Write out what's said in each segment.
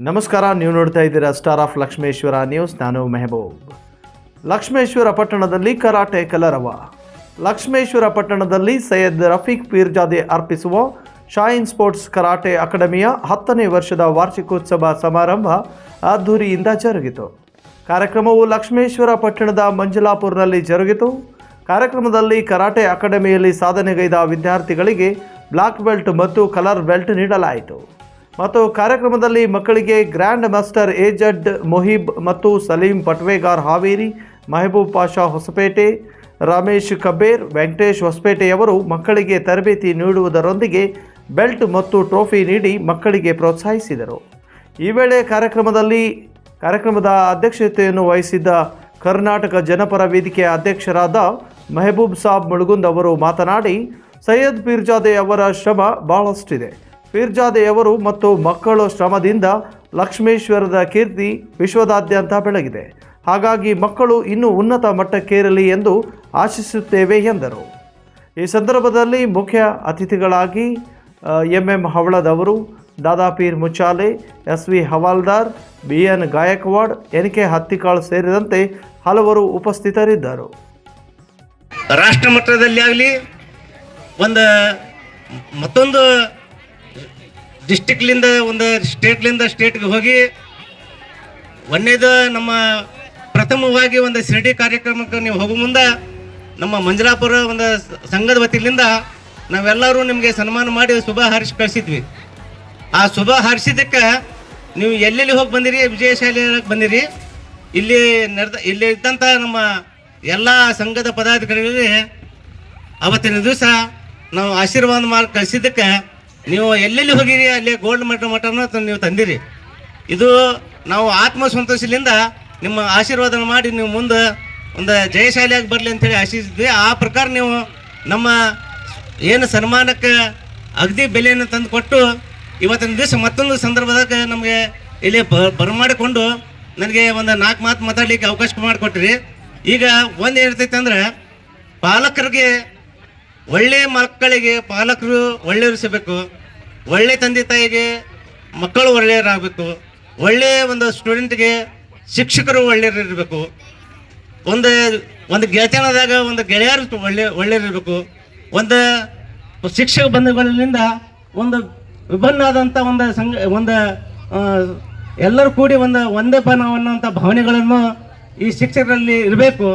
ನಮಸ್ಕಾರ, ನೀವು ನೋಡ್ತಾ ಇದ್ದೀರಾ ಸ್ಟಾರ್ ಆಫ್ ಲಕ್ಷ್ಮೇಶ್ವರ ನ್ಯೂಸ್. ನಾನು ಮೆಹಬೂಬ್. ಲಕ್ಷ್ಮೇಶ್ವರ ಪಟ್ಟಣದಲ್ಲಿ ಕರಾಟೆ ಕಲರವ. ಲಕ್ಷ್ಮೇಶ್ವರ ಪಟ್ಟಣದಲ್ಲಿ ಸೈಯದ್ ರಫೀಕ್ ಪೀರ್ಜಾದೆ ಅರ್ಪಿಸುವ ಶಾಯಿನ್ ಸ್ಪೋರ್ಟ್ಸ್ ಕರಾಟೆ ಅಕಾಡೆಮಿಯ 10ನೇ ವರ್ಷದ ವಾರ್ಷಿಕೋತ್ಸವ ಸಮಾರಂಭ ಅದ್ದೂರಿಯಿಂದ ಜರುಗಿತು. ಕಾರ್ಯಕ್ರಮವು ಲಕ್ಷ್ಮೇಶ್ವರ ಪಟ್ಟಣದ ಮಂಜಲಾಪುರ್ನಲ್ಲಿ ಜರುಗಿತು. ಕಾರ್ಯಕ್ರಮದಲ್ಲಿ ಕರಾಟೆ ಅಕಾಡೆಮಿಯಲ್ಲಿ ಸಾಧನೆಗೈದ ವಿದ್ಯಾರ್ಥಿಗಳಿಗೆ ಬ್ಲಾಕ್ ಬೆಲ್ಟ್ ಮತ್ತು ಕಲರ್ ಬೆಲ್ಟ್ ನೀಡಲಾಯಿತು. ಮತ್ತು ಕಾರ್ಯಕ್ರಮದಲ್ಲಿ ಮಕ್ಕಳಿಗೆ ಗ್ರ್ಯಾಂಡ್ ಮಾಸ್ಟರ್ ಎಜಡ್ ಮೊಹಿಬ್ ಮತ್ತು ಸಲೀಂ ಪಟ್ವೇಗಾರ್ ಹಾವೇರಿ, ಮೆಹಬೂಬ್ ಪಾಷಾ ಹೊಸಪೇಟೆ, ರಮೇಶ್ ಕಬೇರ್, ವೆಂಕಟೇಶ್ ಹೊಸಪೇಟೆಯವರು ಮಕ್ಕಳಿಗೆ ತರಬೇತಿ ನೀಡುವುದರೊಂದಿಗೆ ಬೆಲ್ಟ್ ಮತ್ತು ಟ್ರೋಫಿ ನೀಡಿ ಮಕ್ಕಳಿಗೆ ಪ್ರೋತ್ಸಾಹಿಸಿದರು. ಈ ವೇಳೆ ಕಾರ್ಯಕ್ರಮದ ಅಧ್ಯಕ್ಷತೆಯನ್ನು ವಹಿಸಿದ್ದ ಕರ್ನಾಟಕ ಜನಪರ ವೇದಿಕೆಯ ಅಧ್ಯಕ್ಷರಾದ ಮೆಹಬೂಬ್ ಸಾಬ್ ಮುಳುಗುಂದ್ ಅವರು ಮಾತನಾಡಿ, ಸೈಯದ್ ಪೀರ್ಜಾದೆ ಅವರ ಶ್ರಮ ಬಹಳಷ್ಟಿದೆ. ಪೀರ್ಜಾದೆಯವರು ಮತ್ತು ಮಕ್ಕಳ ಶ್ರಮದಿಂದ ಲಕ್ಷ್ಮೇಶ್ವರದ ಕೀರ್ತಿ ವಿಶ್ವದಾದ್ಯಂತ ಬೆಳಗಿದೆ. ಹಾಗಾಗಿ ಮಕ್ಕಳು ಇನ್ನೂ ಉನ್ನತ ಮಟ್ಟಕ್ಕೇರಲಿ ಎಂದು ಆಶಿಸುತ್ತೇವೆ ಎಂದರು. ಈ ಸಂದರ್ಭದಲ್ಲಿ ಮುಖ್ಯ ಅತಿಥಿಗಳಾಗಿ ಎಂ ಹವಳದ್ ಅವರು, ದಾದಾಪೀರ್ ಮುಚಾಲೆ, ಎಸ್.ವಿ. ಹವಾಲ್ದಾರ್, ಬಿ.ಎನ್. ಗಾಯಕ್ವಾಡ್, ಎನ್.ಕೆ. ಹತ್ತಿಕಾಳ್ ಸೇರಿದಂತೆ ಹಲವರು ಉಪಸ್ಥಿತರಿದ್ದರು. ರಾಷ್ಟ್ರ ಮಟ್ಟದಲ್ಲಿ ಆಗಲಿ ಮತ್ತೊಂದು ಡಿಸ್ಟಿಕ್ಲಿಂದ ಒಂದು ಸ್ಟೇಟ್ಗೆ ಹೋಗಿ ಒಂದೇದು ನಮ್ಮ ಪ್ರಥಮವಾಗಿ ಒಂದು ಶಿರಡಿ ಕಾರ್ಯಕ್ರಮಕ್ಕೆ ನೀವು ಹೋಗೋ ಮುಂದೆ ನಮ್ಮ ಮಂಜಲಾಪುರ ಒಂದು ಸಂಘದ ವತಿಯಿಂದ ನಾವೆಲ್ಲರೂ ನಿಮಗೆ ಸನ್ಮಾನ ಮಾಡಿ ಶುಭ ಹಾರಿಸಿ ಕಳಿಸಿದ್ವಿ. ಆ ಶುಭ ಹಾರಿಸಿದ್ದಕ್ಕೆ ನೀವು ಎಲ್ಲೆಲ್ಲಿ ಹೋಗಿ ಬಂದಿರಿ, ವಿಜಯಶಾಲಿಯಾಗಿ ಬಂದಿರಿ. ಇಲ್ಲಿ ಇದ್ದಂಥ ನಮ್ಮ ಎಲ್ಲ ಸಂಘದ ಪದಾಧಿಕಾರಿಗಳಿಗೆ ಅವತ್ತಿನ ದಿವಸ ನಾವು ಆಶೀರ್ವಾದ ಮಾಡಿ ಕಳಿಸಿದ್ದಕ್ಕೆ ನೀವು ಎಲ್ಲೆಲ್ಲಿ ಹೋಗಿರಿ ಅಲ್ಲಿ ಗೋಲ್ಡ್ ಮಟನ ನೀವು ತಂದಿರಿ. ಇದು ನಾವು ಆತ್ಮಸಂತೋಷದಿಂದ ನಿಮ್ಮ ಆಶೀರ್ವಾದ ಮಾಡಿ ನೀವು ಮುಂದೆ ಒಂದು ಜಯಶಾಲಿಯಾಗಿ ಬರಲಿ ಅಂತೇಳಿ ಆಶಿಸಿದ್ವಿ. ಆ ಪ್ರಕಾರ ನೀವು ನಮ್ಮ ಏನು ಸನ್ಮಾನಕ್ಕೆ ಅಗದಿ ಬೆಲೆಯನ್ನು ತಂದು ಕೊಟ್ಟು ಇವತ್ತಿನ ದಿವಸ ಮತ್ತೊಂದು ಸಂದರ್ಭದಾಗ ನಮಗೆ ಇಲ್ಲಿ ಬರಮಾಡಿಕೊಂಡು ನನಗೆ ಒಂದು 4 ಮಾತು ಮಾತಾಡಲಿಕ್ಕೆ ಅವಕಾಶ ಮಾಡಿಕೊಟ್ರಿ. ಈಗ ಒಂದು ಏನಿರ್ತೈತೆ ಅಂದ್ರೆ, ಪಾಲಕರಿಗೆ ಒಳ್ಳೆಯ ಮಕ್ಕಳಿಗೆ ಪಾಲಕರು ಒಳ್ಳೆಯರಿಸಬೇಕು, ಒಳ್ಳೆ ತಂದೆ ತಾಯಿಗೆ ಮಕ್ಕಳು ಒಳ್ಳೆಯರಾಗಬೇಕು, ಒಳ್ಳೆಯ ಒಂದು ಸ್ಟೂಡೆಂಟ್ಗೆ ಶಿಕ್ಷಕರು ಒಳ್ಳೆಯರಿರಬೇಕು, ಒಂದು ಗೆಳೆತನದಾಗ ಒಂದು ಗೆಳೆಯರು ಒಳ್ಳೆಯರಿರಬೇಕು, ಒಂದು ಶಿಕ್ಷಕ ಬಂಧುಗಳಿಂದ ಒಂದು ವಿಭಿನ್ನವಾದಂಥ ಎಲ್ಲರೂ ಕೂಡಿ ಒಂದೇ ಅನ್ನುವಂಥ ಭಾವನೆಗಳನ್ನು ಈ ಶಿಕ್ಷಕರಲ್ಲಿ ಇರಬೇಕು.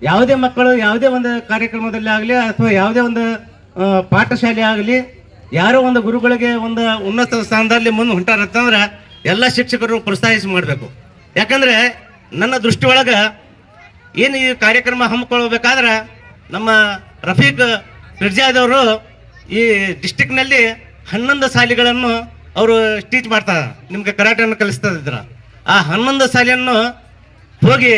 ಯಾವುದೇ ಮಕ್ಕಳು ಯಾವುದೇ ಒಂದು ಕಾರ್ಯಕ್ರಮದಲ್ಲಿ ಆಗಲಿ ಅಥವಾ ಯಾವುದೇ ಒಂದು ಪಾಠಶಾಲೆ ಆಗಲಿ ಯಾರೋ ಒಂದು ಗುರುಗಳಿಗೆ ಒಂದು ಉನ್ನತ ಸ್ಥಾನದಲ್ಲಿ ಮುಂದೆ ಹೊಂಟಾರಂತಂದ್ರೆ ಎಲ್ಲ ಶಿಕ್ಷಕರು ಪ್ರೋತ್ಸಾಹಿಸಿ ಮಾಡಬೇಕು. ಯಾಕಂದರೆ ನನ್ನ ದೃಷ್ಟಿ ಒಳಗೆ ಏನು ಈ ಕಾರ್ಯಕ್ರಮ ಹಮ್ಮಿಕೊಳ್ಬೇಕಾದ್ರೆ ನಮ್ಮ ರಫೀಕ್ ಪಿರ್ಜಾದವರು ಈ ಡಿಸ್ಟಿಕ್ನಲ್ಲಿ 11 ಶಾಲೆಗಳನ್ನು ಅವರು ಟೀಚ್ ಮಾಡ್ತಾರೆ, ನಿಮಗೆ ಕರಾಟೆಯನ್ನು ಕಲಿಸ್ತಾ ಇದ್ರು. ಆ 11 ಶಾಲೆಯನ್ನು ಹೋಗಿ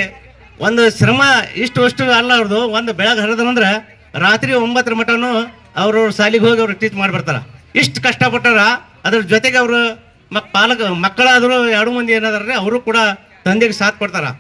ಒಂದು ಶ್ರಮ ಇಷ್ಟು ಅಲ್ಲ ಅವ್ರದ್ದು. ಒಂದು ಬೆಳಗ್ಗೆ ಹರಿದಂದ್ರೆ ರಾತ್ರಿ 9 ಮಟನೂ ಅವರು ಶಾಲೆಗೆ ಹೋಗಿ ಅವ್ರು ಟೀಚ್ ಮಾಡಿಬಿಡ್ತಾರೆ. ಇಷ್ಟು ಕಷ್ಟಪಟ್ಟಾರ. ಅದ್ರ ಜೊತೆಗೆ ಅವರು ಮಕ್ಕಳಾದರೂ 2 ಮಂದಿ ಏನಾದ್ರೆ ಅವರು ಕೂಡ ತಂದೆಗೆ ಸಾಥ್ ಕೊಡ್ತಾರೆ.